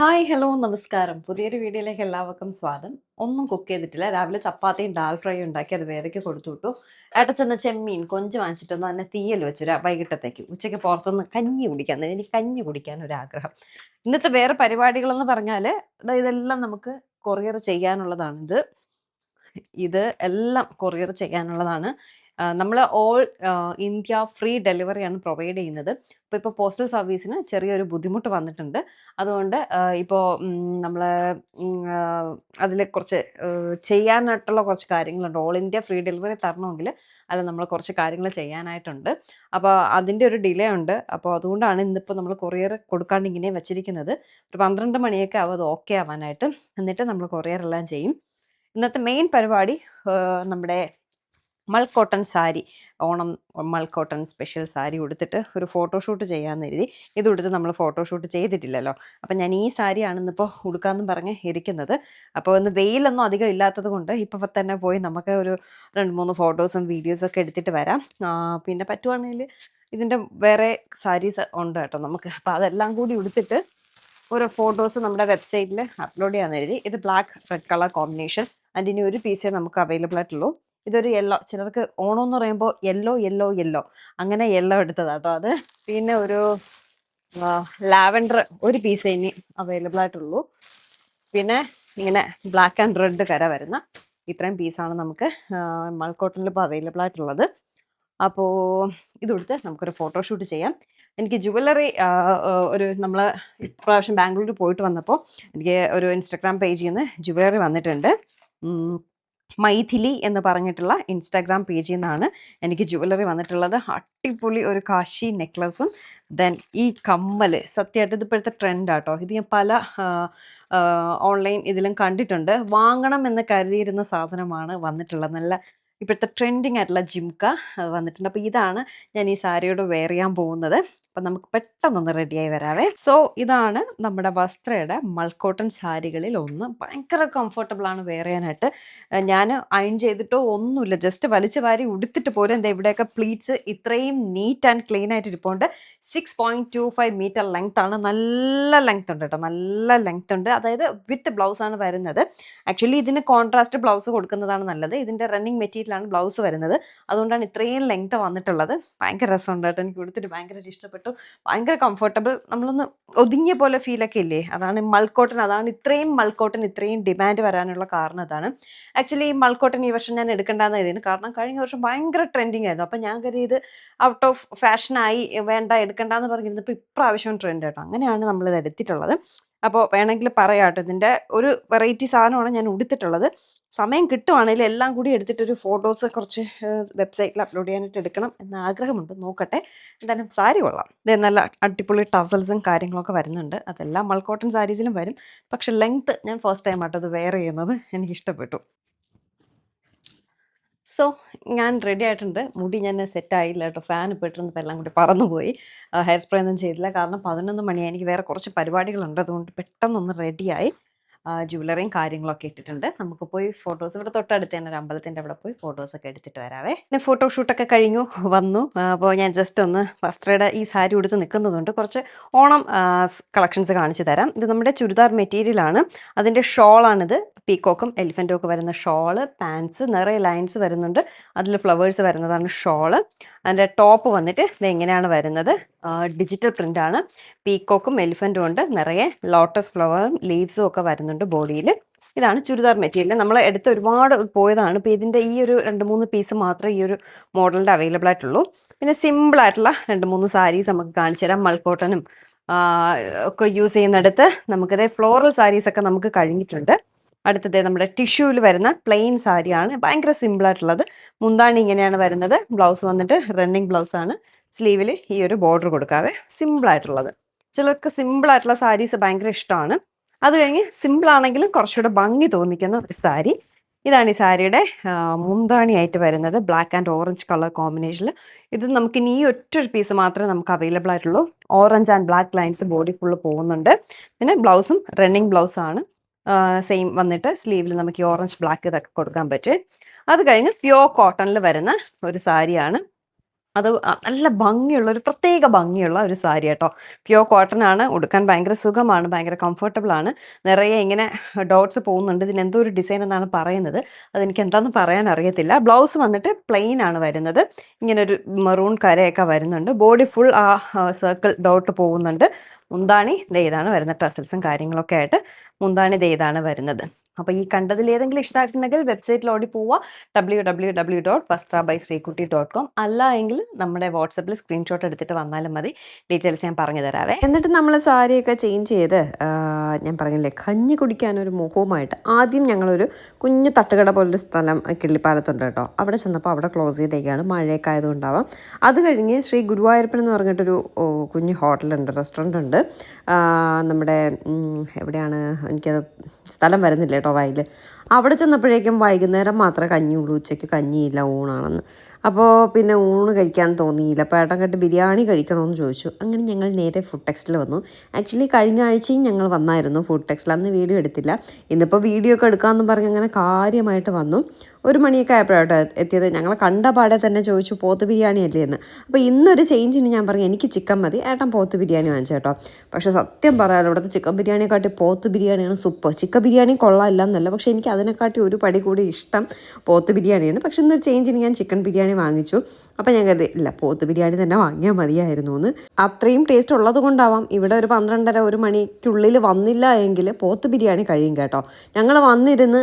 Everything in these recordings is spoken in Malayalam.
ഹായ് ഹലോ നമസ്കാരം പുതിയൊരു വീഡിയോയിലേക്ക് എല്ലാവർക്കും സ്വാഗതം. ഒന്നും കുക്ക് ചെയ്തിട്ടില്ല. രാവിലെ ചപ്പാത്തിയും ഡാൽ ഫ്രൈ ഉണ്ടാക്കി അത് വേദയ്ക്ക് കൊടുത്തു വിട്ടു. ഏട്ടച്ചെന്ന ചെമ്മീൻ കൊഞ്ച് വാങ്ങിച്ചിട്ടൊന്ന് അതിനെ തീയൽ വെച്ചു വൈകിട്ടത്തേക്ക്. ഉച്ചയ്ക്ക് പുറത്തുനിന്ന് കഞ്ഞി കുടിക്കാൻ, എനിക്ക് കഞ്ഞി കുടിക്കാൻ ഒരു ആഗ്രഹം. ഇന്നത്തെ വേറെ പരിപാടികളെന്ന് പറഞ്ഞാൽ ഇതെല്ലാം നമുക്ക് കൊറിയർ ചെയ്യാനുള്ളതാണ്. ഇത് എല്ലാം കൊറിയർ ചെയ്യാനുള്ളതാണ്. നമ്മൾ ഓൾ ഇന്ത്യ ഫ്രീ ഡെലിവറിയാണ് പ്രൊവൈഡ് ചെയ്യുന്നത്. ഇപ്പോൾ പോസ്റ്റൽ സർവീസിന് ചെറിയൊരു ബുദ്ധിമുട്ട് വന്നിട്ടുണ്ട്. അതുകൊണ്ട് ഇപ്പോൾ നമ്മൾ അതിൽ കുറച്ച് ചെയ്യാനായിട്ടുള്ള കുറച്ച് കാര്യങ്ങളുണ്ട്. ഓൾ ഇന്ത്യ ഫ്രീ ഡെലിവറി തരണമെങ്കിൽ അത് നമ്മൾ കുറച്ച് കാര്യങ്ങൾ ചെയ്യാനായിട്ടുണ്ട്. അപ്പോൾ അതിൻ്റെ ഒരു ഡിലേ ഉണ്ട്. അപ്പോൾ അതുകൊണ്ടാണ് ഇന്നിപ്പോൾ നമ്മൾ കൊറിയർ കൊടുക്കാണ്ട് ഇങ്ങനെ വെച്ചിരിക്കുന്നത്. ഒരു 12 മണിയൊക്കെ ആവും അത് ഓക്കെ ആവാനായിട്ട്. എന്നിട്ട് നമ്മൾ കൊറിയർ എല്ലാം ചെയ്യും. ഇന്നത്തെ മെയിൻ പരിപാടി നമ്മുടെ മൽ കോട്ടൺ സാരി, ഓണം മൽ കോട്ടൺ സ്പെഷ്യൽ സാരി ഉടുത്തിട്ട് ഒരു ഫോട്ടോഷൂട്ട് ചെയ്യാമെന്ന് കരുതി. ഇത് ഉടുത്ത് നമ്മൾ ഫോട്ടോഷൂട്ട് ചെയ്തിട്ടില്ലല്ലോ. അപ്പം ഞാൻ ഈ സാരിയാണ് ഇന്നിപ്പോൾ ഉടുക്കാമെന്നും പറഞ്ഞ് ഇരിക്കുന്നത്. അപ്പോൾ ഇന്ന് വെയിലൊന്നും അധികം ഇല്ലാത്തത് കൊണ്ട് ഇപ്പോൾ തന്നെ പോയി നമുക്ക് ഒരു 2-3 ഫോട്ടോസും വീഡിയോസും ഒക്കെ എടുത്തിട്ട് വരാം. പിന്നെ പറ്റുവാണെങ്കിൽ ഇതിൻ്റെ വേറെ സാരീസ് ഉണ്ട് കേട്ടോ നമുക്ക്. അപ്പോൾ അതെല്ലാം കൂടി ഉടുത്തിട്ട് ഓരോ ഫോട്ടോസ് നമ്മുടെ വെബ്സൈറ്റിൽ അപ്ലോഡ് ചെയ്യാൻ എഴുതി. ഇത് ബ്ലാക്ക് റെഡ് കളർ കോമ്പിനേഷൻ. അതിന് ഒരു പീസേ നമുക്ക് അവൈലബിൾ ആയിട്ടുള്ളൂ. ഇതൊരു യെല്ലോ, ചിലർക്ക് ഓണം എന്ന് പറയുമ്പോൾ യെല്ലോ യെല്ലോ യെല്ലോ അങ്ങനെ യെല്ലോ എടുത്തതാട്ടോ അത്. പിന്നെ ഒരു ലാവൻഡർ ഒരു പീസേ ഇനി അവൈലബിൾ ആയിട്ടുള്ളൂ. പിന്നെ ഇങ്ങനെ ബ്ലാക്ക് ആൻഡ് റെഡ് കര വരുന്ന ഇത്രയും പീസാണ് നമുക്ക് മൽ കോട്ടണിൽ ഇപ്പോൾ അവൈലബിൾ ആയിട്ടുള്ളത്. അപ്പോൾ ഇതെടുത്ത് നമുക്കൊരു ഫോട്ടോഷൂട്ട് ചെയ്യാം. എനിക്ക് ജുവല്ലറി ഒരു നമ്മൾ ഇപ്രാവശ്യം ബാംഗ്ലൂരിൽ പോയിട്ട് വന്നപ്പോൾ എനിക്ക് ഒരു ഇൻസ്റ്റാഗ്രാം പേജിൽ നിന്ന് ജുവല്ലറി വന്നിട്ടുണ്ട്. മൈഥിലി എന്ന് പറഞ്ഞിട്ടുള്ള ഇൻസ്റ്റാഗ്രാം പേജിൽ നിന്നാണ് എനിക്ക് ജുവല്ലറി വന്നിട്ടുള്ളത്. അടിപൊളി ഒരു കാശി നെക്ലസും ദെൻ ഈ കമ്മൽ. സത്യമായിട്ട് ഇത് ഇപ്പോഴത്തെ ട്രെൻഡാട്ടോ. ഇത് ഞാൻ പല ഓൺലൈൻ ഇതിലും കണ്ടിട്ടുണ്ട്. വാങ്ങണം എന്ന് കരുതിയിരുന്ന സാധനമാണ് വന്നിട്ടുള്ളത്. നല്ല ഇപ്പോഴത്തെ ട്രെൻഡിങ് ആയിട്ടുള്ള ജിംക വന്നിട്ടുണ്ട്. അപ്പോൾ ഇതാണ് ഞാൻ ഈ സാരിയോട് വെയർ ചെയ്യാൻ പോകുന്നത്. അപ്പം നമുക്ക് പെട്ടെന്നൊന്ന് റെഡിയായി വരാവേ. സോ ഇതാണ് നമ്മുടെ വസ്ത്രയുടെ മൽക്കോട്ടൺ സാരികളിൽ ഒന്ന്. ഭയങ്കര കംഫർട്ടബിളാണ് വെയർ ചെയ്യാനായിട്ട്. ഞാൻ അയൺ ചെയ്തിട്ടോ ഒന്നുമില്ല, ജസ്റ്റ് വലിച്ചു വാരി ഉടുത്തിട്ട് പോലും എന്താ ഇവിടെയൊക്കെ പ്ലീറ്റ്സ് ഇത്രയും നീറ്റ് ആൻഡ് ക്ലീൻ ആയിട്ട് ഇരിപ്പുണ്ട്. 6.25 മീറ്റർ ലെങ്ത് ആണ്. നല്ല ലെങ്ത് ഉണ്ട് കേട്ടോ, നല്ല ലെങ്ത് ഉണ്ട്. അതായത് വിത്ത് ബ്ലൗസാണ് വരുന്നത്. ആക്ച്വലി ഇതിന് കോൺട്രാസ്റ്റ് ബ്ലൗസ് കൊടുക്കുന്നതാണ് നല്ലത്. ഇതിൻ്റെ റണ്ണിങ് മെറ്റീരിയലാണ് ബ്ലൗസ് വരുന്നത്. അതുകൊണ്ടാണ് ഇത്രയും ലെങ്ത് വന്നിട്ടുള്ളത്. ഭയങ്കര രസമുണ്ട് കേട്ടോ, എനിക്ക് ഉടുത്തിട്ട് ഭയങ്കര ഇഷ്ടപ്പെട്ടു. ഭയങ്കര കംഫർട്ടബിൾ, നമ്മളൊന്ന് ഒതുങ്ങിയ പോലെ ഫീലൊക്കെ ഇല്ലേ, അതാണ് മൽക്കോട്ടൺ. അതാണ് ഇത്രയും മൽക്കോട്ടൺ ഇത്രയും ഡിമാൻഡ് വരാനുള്ള കാരണം അതാണ്. ആക്ച്വലി ഈ മൽക്കോട്ടൺ ഈ വർഷം ഞാൻ എടുക്കേണ്ടെന്ന് കരുതിയിരുന്നു. കാരണം കഴിഞ്ഞ വർഷം ഭയങ്കര ട്രെൻഡിങ് ആയിരുന്നു. അപ്പം ഞാൻ കരുതി ഇത് ഔട്ട് ഓഫ് ഫാഷനായി വേണ്ട എടുക്കണ്ടെന്ന് പറഞ്ഞിരുന്നപ്പോൾ ഇപ്രാവശ്യം ട്രെൻഡ് കേട്ടോ. അങ്ങനെയാണ് നമ്മളിത് എടുത്തിട്ടുള്ളത്. അപ്പോൾ വേണമെങ്കിൽ പറയാം കേട്ടോ, ഇതിൻ്റെ ഒരു വെറൈറ്റി സാധനമാണ് ഞാൻ ഉടുത്തിട്ടുള്ളത്. സമയം കിട്ടുവാണെങ്കിൽ എല്ലാം കൂടി എടുത്തിട്ടൊരു ഫോട്ടോസ് കുറച്ച് വെബ്സൈറ്റിൽ അപ്ലോഡ് ചെയ്യാനായിട്ട് എടുക്കണം എന്ന ആഗ്രഹമുണ്ട്. നോക്കട്ടെ. എന്തായാലും സാരി കൊള്ളാം. ഇത് നല്ല അടിപൊളി ടസൽസും കാര്യങ്ങളൊക്കെ വരുന്നുണ്ട്. അതെല്ലാം മൽക്കോട്ടൺ സാരീസിലും വരും. പക്ഷെ ലെങ്ത്ത് ഞാൻ ഫസ്റ്റ് ടൈം ആട്ടോ അത് വെയർ ചെയ്യുന്നത്. എനിക്കിഷ്ടപ്പെട്ടു. സോ ഞാൻ റെഡി ആയിട്ടുണ്ട്. മുടി ഞാൻ സെറ്റായില്ല കേട്ടോ. ഫാൻ ഇപ്പോൾ ഇട്ടിരുന്നപ്പോൾ എല്ലാം കൂടി പറന്നുപോയി. ഹെയർ സ്പ്രേ ഒന്നും ചെയ്തില്ല. കാരണം 11 മണിയായി. എനിക്ക് വേറെ കുറച്ച് പരിപാടികളുണ്ട്. അതുകൊണ്ട് പെട്ടെന്നൊന്ന് റെഡിയായി. ജുവലറിയും കാര്യങ്ങളൊക്കെ ഇട്ടിട്ടുണ്ട്. നമുക്ക് പോയി ഫോട്ടോസ്, ഇവിടെ തൊട്ടടുത്ത് തന്നെ ഒരു അമ്പലത്തിൻ്റെ അവിടെ പോയി ഫോട്ടോസൊക്കെ എടുത്തിട്ട് വരാവേ. പിന്നെ ഫോട്ടോഷൂട്ടൊക്കെ കഴിഞ്ഞു വന്നു. അപ്പോൾ ഞാൻ ജസ്റ്റ് ഒന്ന് വസ്ത്രയുടെ ഈ സാരി ഉടുത്ത് നിൽക്കുന്നതുകൊണ്ട് കുറച്ച് ഓണം കളക്ഷൻസ് കാണിച്ചു തരാം. ഇത് നമ്മുടെ ചുരിദാർ മെറ്റീരിയലാണ്. അതിൻ്റെ ഷോളാണിത്. പീക്കോക്കും എലിഫൻറ്റും ഒക്കെ വരുന്ന ഷോള്. പാൻസ് നിറയെ ലൈൻസ് വരുന്നുണ്ട്. അതിൽ ഫ്ലവേഴ്സ് വരുന്നതാണ് ഷോള്. അതിൻ്റെ ടോപ്പ് വന്നിട്ട് ഇത് എങ്ങനെയാണ് വരുന്നത്, ഡിജിറ്റൽ പ്രിൻ്റാണ്. പീക്കോക്കും എലിഫൻറ്റും ഉണ്ട്. നിറയെ ലോട്ടസ് ഫ്ലവറും ലീവ്സും ഒക്കെ വരുന്നുണ്ട് ബോഡിയിൽ. ഇതാണ് ചുരിദാർ മെറ്റീരിയൽ. നമ്മൾ എടുത്ത് ഒരുപാട് പോയതാണ്. ഇപ്പോൾ ഇതിൻ്റെ ഈ ഒരു 2-3 പീസ് മാത്രമേ ഈ ഒരു മോഡലിൻ്റെ അവൈലബിൾ ആയിട്ടുള്ളൂ. പിന്നെ സിമ്പിളായിട്ടുള്ള 2-3 സാരീസ് നമുക്ക് കാണിച്ചു തരാം. മൽക്കോട്ടനും ഒക്കെ യൂസ് ചെയ്യുന്നിടത്ത് നമുക്കതേ ഫ്ലോറൽ സാരീസൊക്കെ നമുക്ക് കഴിഞ്ഞിട്ടുണ്ട്. അടുത്തത് നമ്മുടെ ടിഷ്യൂവിൽ വരുന്ന പ്ലെയിൻ സാരിയാണ്. ഭയങ്കര സിമ്പിളായിട്ടുള്ളത്. മുന്താണി ഇങ്ങനെയാണ് വരുന്നത്. ബ്ലൗസ് വന്നിട്ട് റണ്ണിങ് ബ്ലൗസാണ്. സ്ലീവിൽ ഈ ഒരു ബോർഡർ കൊടുക്കാതെ സിമ്പിളായിട്ടുള്ളത്. ചിലർക്ക് സിമ്പിളായിട്ടുള്ള സാരീസ് ഭയങ്കര ഇഷ്ടമാണ്. അത് കഴിഞ്ഞ് സിമ്പിളാണെങ്കിലും കുറച്ചുകൂടെ ഭംഗി തോന്നിക്കുന്ന ഒരു സാരി. ഇതാണ് ഈ സാരിയുടെ മുന്താണിയായിട്ട് വരുന്നത്. ബ്ലാക്ക് ആൻഡ് ഓറഞ്ച് കളർ കോമ്പിനേഷനിൽ. ഇത് നമുക്കിനി ഈ ഒറ്റൊരു പീസ് മാത്രമേ നമുക്ക് അവൈലബിൾ ആയിട്ടുള്ളൂ. Orange and black lines body full പോകുന്നുണ്ട്. പിന്നെ ബ്ലൗസും റണ്ണിങ് ബ്ലൗസാണ്. സെയിം വന്നിട്ട് സ്ലീവിൽ നമുക്ക് ഈ ഓറഞ്ച് ബ്ലാക്ക് ഇതൊക്കെ കൊടുക്കാൻ പറ്റും. അത് കഴിഞ്ഞ് പ്യോർ കോട്ടണിൽ വരുന്ന ഒരു സാരിയാണ്. അത് നല്ല ഭംഗിയുള്ള ഒരു പ്രത്യേക ഭംഗിയുള്ള ഒരു സാരി കേട്ടോ. പ്യുവർ കോട്ടൺ ആണ്. ഉടുക്കാൻ ഭയങ്കര സുഖമാണ്, ഭയങ്കര കംഫർട്ടബിൾ ആണ്. നിറയെ ഇങ്ങനെ ഡോട്ട്സ് പോകുന്നുണ്ട്. ഇതിന് എന്തോ ഒരു ഡിസൈൻ എന്നാണ് പറയുന്നത്. അതെനിക്ക് എന്താണെന്ന് പറയാൻ അറിയത്തില്ല. ബ്ലൗസ് വന്നിട്ട് പ്ലെയിൻ ആണ് വരുന്നത്. ഇങ്ങനെ ഒരു മെറൂൺ കരയൊക്കെ വരുന്നുണ്ട്. ബോഡി ഫുൾ ആ സർക്കിൾ ഡോട്ട് പോകുന്നുണ്ട്. മുന്താണി ദേ ഇതാണ് വരുന്നത്. ടസൽസും കാര്യങ്ങളൊക്കെ ആയിട്ട് മുന്താണി ദേ ഇതാണ് വരുന്നത്. അപ്പോൾ ഈ കണ്ടതിൽ ഏതെങ്കിലും ഇഷ്ടമായിട്ടുണ്ടെങ്കിൽ വെബ്സൈറ്റിൽ ഓടി പോവുക, www.vastrabyശ്രീകുട്ടി.com. അല്ല എങ്കിൽ നമ്മുടെ വാട്സപ്പിൽ സ്ക്രീൻഷോട്ട് എടുത്തിട്ട് വന്നാലും മതി. ഡീറ്റെയിൽസ് ഞാൻ പറഞ്ഞു തരാവേ. എന്നിട്ട് നമ്മൾ സാരിയൊക്കെ ചേഞ്ച് ചെയ്ത് ഞാൻ പറഞ്ഞില്ലേ കഞ്ഞി കുടിക്കാനൊരു മുഖവുമായിട്ട് ആദ്യം ഞങ്ങളൊരു കുഞ്ഞു തട്ടുകട പോലൊരു സ്ഥലം കിള്ളിപ്പാലത്തുണ്ട് കേട്ടോ. അവിടെ ചെന്നപ്പോൾ അവിടെ ക്ലോസ് ചെയ്തേക്കാണ്, മഴയൊക്കെ ആയതുകൊണ്ടാവാം. അത് കഴിഞ്ഞ് ശ്രീ ഗുരുവായൂരപ്പൻ എന്ന് പറഞ്ഞിട്ടൊരു കുഞ്ഞു ഹോട്ടലുണ്ട്, റെസ്റ്റോറൻ്റ് ഉണ്ട്. നമ്മുടെ എവിടെയാണ് എനിക്കത് സ്ഥലം വരുന്നില്ല കേട്ടോ വായിൽ. അവിടെ ചെന്നപ്പോഴേക്കും വൈകുന്നേരം മാത്രമേ കഞ്ഞിയുള്ളൂ, ഉച്ചയ്ക്ക് കഞ്ഞിയില്ല, ഊണാണെന്ന്. അപ്പോൾ പിന്നെ ഊണ് കഴിക്കാൻ തോന്നിയില്ല. അപ്പോൾ ഏട്ടൻ കേട്ട് ബിരിയാണി കഴിക്കണമെന്ന് ചോദിച്ചു. അങ്ങനെ ഞങ്ങൾ നേരെ ഫുഡ് ടെക്സ്റ്റിൽ വന്നു. ആക്ച്വലി കഴിഞ്ഞ ആഴ്ചയും ഞങ്ങൾ വന്നായിരുന്നു ഫുഡ് ടെക്സ്റ്റിൽ. അന്ന് വീഡിയോ എടുത്തില്ല. ഇന്നിപ്പോൾ വീഡിയോ ഒക്കെ എടുക്കാമെന്ന് പറഞ്ഞ് അങ്ങനെ കാര്യമായിട്ട് വന്നു. 1 മണിയൊക്കെ ആയപ്പോഴാട്ടോ എത്തിയത്. ഞങ്ങൾ കണ്ട പാടെ തന്നെ ചോദിച്ചു പോത്ത് ബിരിയാണി അല്ലേ എന്ന്. അപ്പോൾ ഇന്നൊരു ചേഞ്ചിന് ഞാൻ പറഞ്ഞു എനിക്ക് ചിക്കൻ മതി, ഏട്ടൻ പോത്ത് ബിരിയാണി വാങ്ങിച്ചു കേട്ടോ. പക്ഷേ സത്യം പറയാമല്ലോ, ഇവിടുത്തെ ചിക്കൻ ബിരിയാണിയെക്കാട്ടി പോത്ത് ബിരിയാണിയാണ് സൂപ്പർ. ചിക്കൻ ബിരിയാണി കൊള്ളാമില്ല എന്നല്ല, പക്ഷേ എനിക്ക് അതിനെക്കാട്ടി ഒരു പടി കൂടി ഇഷ്ടം പോത്ത് ബിരിയാണിയാണ്. പക്ഷേ ഇന്നൊരു ചേഞ്ചിന് ഞാൻ ചിക്കൻ ബിരിയാണി വാങ്ങിച്ചു. അപ്പോൾ ഞാൻ കരുതി ഇല്ല പോത്ത് ബിരിയാണി തന്നെ വാങ്ങിയാൽ മതിയായിരുന്നു എന്ന്. അത്രയും ടേസ്റ്റ് ഉള്ളത് കൊണ്ടാവാം ഇവിടെ ഒരു 12:30 1 മണിക്കുള്ളിൽ വന്നില്ല എങ്കിൽ പോത്ത് ബിരിയാണി കഴിയും കേട്ടോ. ഞങ്ങൾ വന്നിരുന്ന്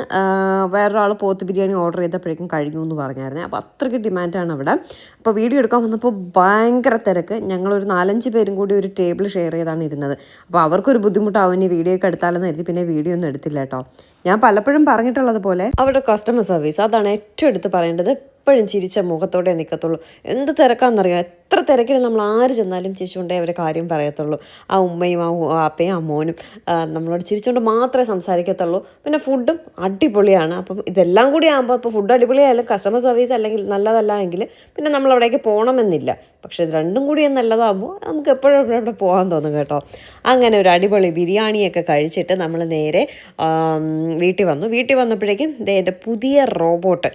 വേറൊരാൾ പോത്ത് ബിരിയാണി ഓർഡർ ചെയ്തപ്പോഴേക്കും കഴിഞ്ഞു എന്ന് പറഞ്ഞായിരുന്നു. അപ്പോൾ അത്രയ്ക്ക് ഡിമാൻഡാണ് അവിടെ. അപ്പോൾ വീഡിയോ എടുക്കാൻ വന്നപ്പോൾ ഭയങ്കര തിരക്ക്. ഞങ്ങളൊരു 4-5 പേരും കൂടി ഒരു ടേബിൾ ഷെയർ ചെയ്താണ് ഇരുന്നത്. അപ്പോൾ അവർക്കൊരു ബുദ്ധിമുട്ടാവും ഇനി വീഡിയോ ഒക്കെ എടുത്താലെന്ന് കരുതി പിന്നെ വീഡിയോ ഒന്നും എടുത്തില്ല കേട്ടോ. ഞാൻ പലപ്പോഴും പറഞ്ഞിട്ടുള്ളത് പോലെ അവരുടെ കസ്റ്റമർ സർവീസ് അതാണ് ഏറ്റവും എടുത്ത് പറയേണ്ടത്. എപ്പോഴും ചിരിച്ച മുഖത്തോടെ നിൽക്കത്തുള്ളൂ. എന്ത് തിരക്കാണെന്നറിയാം. എത്ര തിരക്കിൽ നമ്മൾ ആര് ചെന്നാലും ചിരിച്ചുകൊണ്ടേ അവരെ കാര്യം പറയത്തുള്ളൂ. ആ ഉമ്മയും ആ അപ്പയും ആ മോനും നമ്മളോട് ചിരിച്ചുകൊണ്ട് മാത്രമേ സംസാരിക്കത്തുള്ളൂ. പിന്നെ ഫുഡും അടിപൊളിയാണ്. അപ്പം ഇതെല്ലാം കൂടി ആകുമ്പോൾ ഇപ്പോൾ ഫുഡ് അടിപൊളിയായാലും കസ്റ്റമർ സർവീസ് അല്ലെങ്കിൽ നല്ലതല്ല എങ്കിൽ പിന്നെ നമ്മൾ അവിടേക്ക് പോകണമെന്നില്ല. പക്ഷേ ഇത് രണ്ടും കൂടി നല്ലതാകുമ്പോൾ നമുക്ക് എപ്പോഴും ഇവിടെ പോകാൻ തോന്നും കേട്ടോ. അങ്ങനെ ഒരു അടിപൊളി ബിരിയാണിയൊക്കെ കഴിച്ചിട്ട് നമ്മൾ നേരെ വീട്ടിൽ വന്നു. വീട്ടിൽ വന്നപ്പോഴേക്കും എൻ്റെ പുതിയ റോബോട്ട്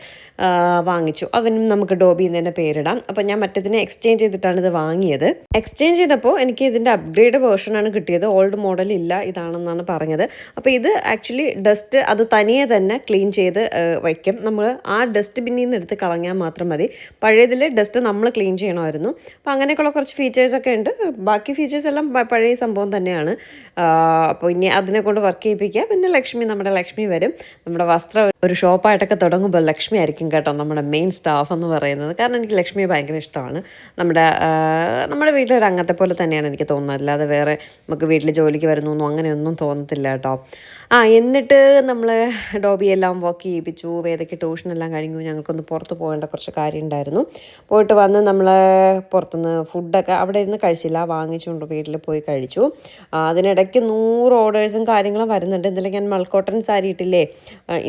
വാങ്ങിച്ചു. അവനും നമുക്ക് ഡോബി എന്ന് തന്നെ പേരിടാം. അപ്പോൾ ഞാൻ മറ്റേതിനെ എക്സ്ചേഞ്ച് ചെയ്തിട്ടാണ് ഇത് വാങ്ങിയത്. എക്സ്ചേഞ്ച് ചെയ്തപ്പോൾ എനിക്ക് ഇതിൻ്റെ അപ്ഗ്രേഡ് വേർഷനാണ് കിട്ടിയത്. ഓൾഡ് മോഡൽ ഇല്ല ഇതാണെന്നാണ് പറഞ്ഞത്. അപ്പോൾ ഇത് ആക്ച്വലി ഡസ്റ്റ് അത് തനിയെ തന്നെ ക്ലീൻ ചെയ്ത് വയ്ക്കും. നമ്മൾ ആ ഡസ്റ്റ് ബിന്നിൽ നിന്ന് എടുത്ത് കളഞ്ഞാൽ മാത്രം മതി. പഴയതിൽ ഡസ്റ്റ് നമ്മൾ ക്ലീൻ ചെയ്യണമായിരുന്നു. അപ്പോൾ അങ്ങനെയൊക്കെയുള്ള കുറച്ച് ഫീച്ചേഴ്സൊക്കെ ഉണ്ട്. ബാക്കി ഫീച്ചേഴ്സ് എല്ലാം പഴയ സംഭവം തന്നെയാണ്. അപ്പോൾ ഇനി അതിനെ കൊണ്ട് വർക്ക് ചെയ്യിപ്പിക്കുക. പിന്നെ നമ്മുടെ ലക്ഷ്മി വരും. നമ്മുടെ വസ്ത്രം ഒരു ഷോപ്പായിട്ടൊക്കെ തുടങ്ങുമ്പോൾ ലക്ഷ്മി ആയിരിക്കും കേട്ടോ നമ്മുടെ മെയിൻ സ്റ്റാഫ് എന്ന് പറയുന്നത്. കാരണം എനിക്ക് ലക്ഷ്മിയെ ഭയങ്കര ഇഷ്ടമാണ്. നമ്മുടെ വീട്ടിലൊരു അംഗത്തെ പോലെ തന്നെയാണ് എനിക്ക് തോന്നുന്നത്. അല്ലാതെ വേറെ നമുക്ക് വീട്ടിൽ ജോലിക്ക് വരുന്നു അങ്ങനെയൊന്നും തോന്നത്തില്ല കേട്ടോ. എന്നിട്ട് നമ്മൾ ഡോബിയെല്ലാം വർക്ക് ചെയ്യിപ്പിച്ചു. വേദയ്ക്ക് ട്യൂഷനെല്ലാം കഴിഞ്ഞു. ഞങ്ങൾക്കൊന്ന് പുറത്ത് പോകേണ്ട കുറച്ച് കാര്യം ഉണ്ടായിരുന്നു. പോയിട്ട് വന്ന് നമ്മൾ പുറത്തുനിന്ന് ഫുഡൊക്കെ അവിടെ ഇരുന്ന് കഴിച്ചില്ല, വാങ്ങിച്ചുകൊണ്ട് വീട്ടിൽ പോയി കഴിച്ചു. അതിനിടയ്ക്ക് 100 ഓർഡേഴ്സും കാര്യങ്ങളും വരുന്നുണ്ട്. ഇന്നലെ ഞാൻ മൾക്കോട്ടൺ സാരി ഇട്ടില്ലേ,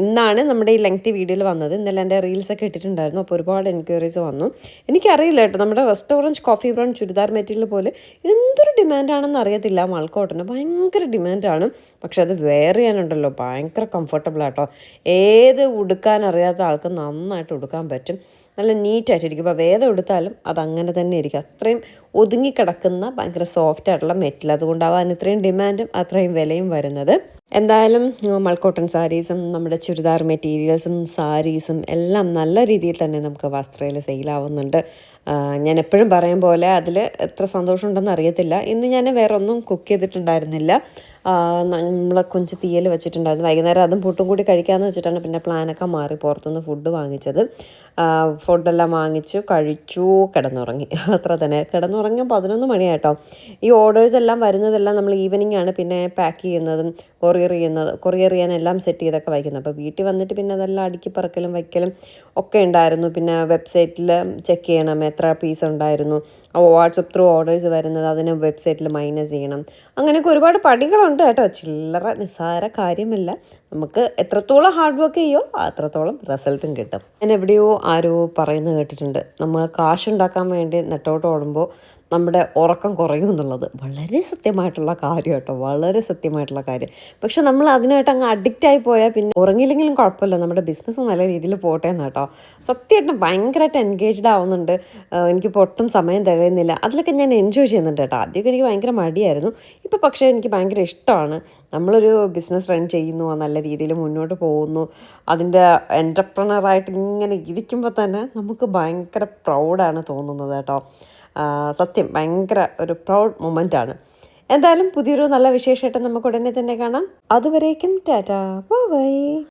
ഇന്നാണ് നമ്മുടെ ഈ ലെങ്തി വീഡിയോയിൽ വന്നത്. ഇന്നലെ എൻ്റെ റീൽസൊക്കെ ഇട്ടിട്ടുണ്ടായിരുന്നു. അപ്പോൾ ഒരുപാട് എൻക്വയറീസ് വന്നു. എനിക്കറിയില്ല കേട്ടോ, നമ്മുടെ restaurant coffee brown churidar material പോലെ എന്തൊരു ഡിമാൻഡാണെന്ന് അറിയത്തില്ല. മൾക്കോട്ടന് ഭയങ്കര ഡിമാൻഡാണ്. പക്ഷെ അത് വെയർ ചെയ്യാനുണ്ടല്ലോ ഭയങ്കര കംഫർട്ടബിളാട്ടോ. ഏത് ഉടുക്കാൻ അറിയാത്ത ആൾക്ക് നന്നായിട്ട് ഉടുക്കാൻ പറ്റും. നല്ല നീറ്റായിട്ടിരിക്കും. ഇപ്പോൾ വേദം എടുത്താലും അതങ്ങനെ തന്നെ ഇരിക്കും. അത്രയും ഒതുങ്ങിക്കിടക്കുന്ന ഭയങ്കര സോഫ്റ്റ് ആയിട്ടുള്ള മെറ്റൽ. അതുകൊണ്ടാവാൻ ഇത്രയും ഡിമാൻഡും അത്രയും വിലയും വരുന്നത്. എന്തായാലും മൾക്കോട്ടൺ സാരീസും നമ്മുടെ ചുരിദാർ മെറ്റീരിയൽസും സാരീസും എല്ലാം നല്ല രീതിയിൽ തന്നെ നമുക്ക് വസ്ത്രയിൽ സെയിലാവുന്നുണ്ട്. ഞാൻ എപ്പോഴും പറയും പോലെ അതിൽ എത്ര സന്തോഷമുണ്ടെന്ന് അറിയത്തില്ല. ഇന്ന് ഞാൻ വേറെ ഒന്നും കുക്ക് ചെയ്തിട്ടുണ്ടായിരുന്നില്ല. നമ്മൾ കൊഞ്ച് തീയൽ വെച്ചിട്ടുണ്ടായിരുന്നു. വൈകുന്നേരം അതും പുട്ടും കൂടി കഴിക്കാമെന്ന് വെച്ചിട്ടാണ് പിന്നെ പ്ലാനൊക്കെ മാറി പുറത്തുനിന്ന് ഫുഡ് വാങ്ങിച്ചത്. ഫുഡെല്ലാം വാങ്ങിച്ചു കഴിച്ചു, കിടന്നുറങ്ങി. അത്ര തന്നെ. കിടന്നുറങ്ങി 11 മണിയായിട്ടോ. ഈ ഓർഡേഴ്സ് എല്ലാം വരുന്നതെല്ലാം നമ്മൾ ഈവനിങ് ആണ് പിന്നെ പാക്ക് ചെയ്യുന്നതും കൊറിയർ ചെയ്യാനെല്ലാം സെറ്റ് ചെയ്തൊക്കെ വയ്ക്കുന്നത്. അപ്പോൾ വീട്ടിൽ വന്നിട്ട് പിന്നെ അതെല്ലാം അടുക്കി പറക്കലും വയ്ക്കലും ഒക്കെ ഉണ്ടായിരുന്നു. പിന്നെ വെബ്സൈറ്റിൽ ചെക്ക് ചെയ്യണം എത്ര പീസ് ഉണ്ടായിരുന്നു. വാട്സപ്പ് ത്രൂ ഓർഡേഴ്സ് വരുന്നത് അതിന് വെബ്സൈറ്റിൽ മൈനസ് ചെയ്യണം. അങ്ങനെയൊക്കെ ഒരുപാട് പടികളുണ്ട് കേട്ടോ. ചില്ലറ നിസ്സാര കാര്യമല്ല. നമുക്ക് എത്രത്തോളം ഹാർഡ് വർക്ക് ചെയ്യോ അത്രത്തോളം റിസൾട്ടും കിട്ടും. ഞാൻ എവിടെയോ ആരോ പറയുന്നത് കേട്ടിട്ടുണ്ട്, നമ്മൾ കാശുണ്ടാക്കാൻ വേണ്ടി നെട്ടോട്ട് ഓടുമ്പോൾ നമ്മുടെ ഉറക്കം കുറയും എന്നുള്ളത് വളരെ സത്യമായിട്ടുള്ള കാര്യം കേട്ടോ, വളരെ സത്യമായിട്ടുള്ള കാര്യം. പക്ഷെ നമ്മൾ അതിനായിട്ട് അങ്ങ് അഡിക്റ്റായി പോയാൽ പിന്നെ ഉറങ്ങിയില്ലെങ്കിലും കുഴപ്പമില്ല, നമ്മുടെ ബിസിനസ് നല്ല രീതിയിൽ പോട്ടെ എന്ന് കേട്ടോ. സത്യമായിട്ടും ഭയങ്കരമായിട്ട് എൻഗേജ്ഡ് ആവുന്നുണ്ട്. എനിക്കിപ്പോൾ ഒട്ടും സമയം തികയുന്നില്ല. അതിലൊക്കെ ഞാൻ എൻജോയ് ചെയ്യുന്നുണ്ട് കേട്ടോ. ആദ്യമൊക്കെ എനിക്ക് ഭയങ്കര മടിയായിരുന്നു. ഇപ്പോൾ പക്ഷേ എനിക്ക് ഭയങ്കര ഇഷ്ടമാണ്. നമ്മളൊരു ബിസിനസ് റൺ ചെയ്യുന്നു, നല്ല രീതിയിൽ മുന്നോട്ട് പോകുന്നു, അതിൻ്റെ എൻ്റർപ്രണറായിട്ട് ഇങ്ങനെ ഇരിക്കുമ്പോൾ തന്നെ നമുക്ക് ഭയങ്കര പ്രൗഡാണ് തോന്നുന്നത് കേട്ടോ. സത്യം ഭയങ്കര ഒരു പ്രൗഡ് മൊമെൻ്റാണ്. എന്തായാലും പുതിയൊരു നല്ല വിശേഷമായിട്ട് നമുക്ക് ഉടനെ തന്നെ കാണാം. അതുവരേക്കും ടാറ്റാ ബൈ.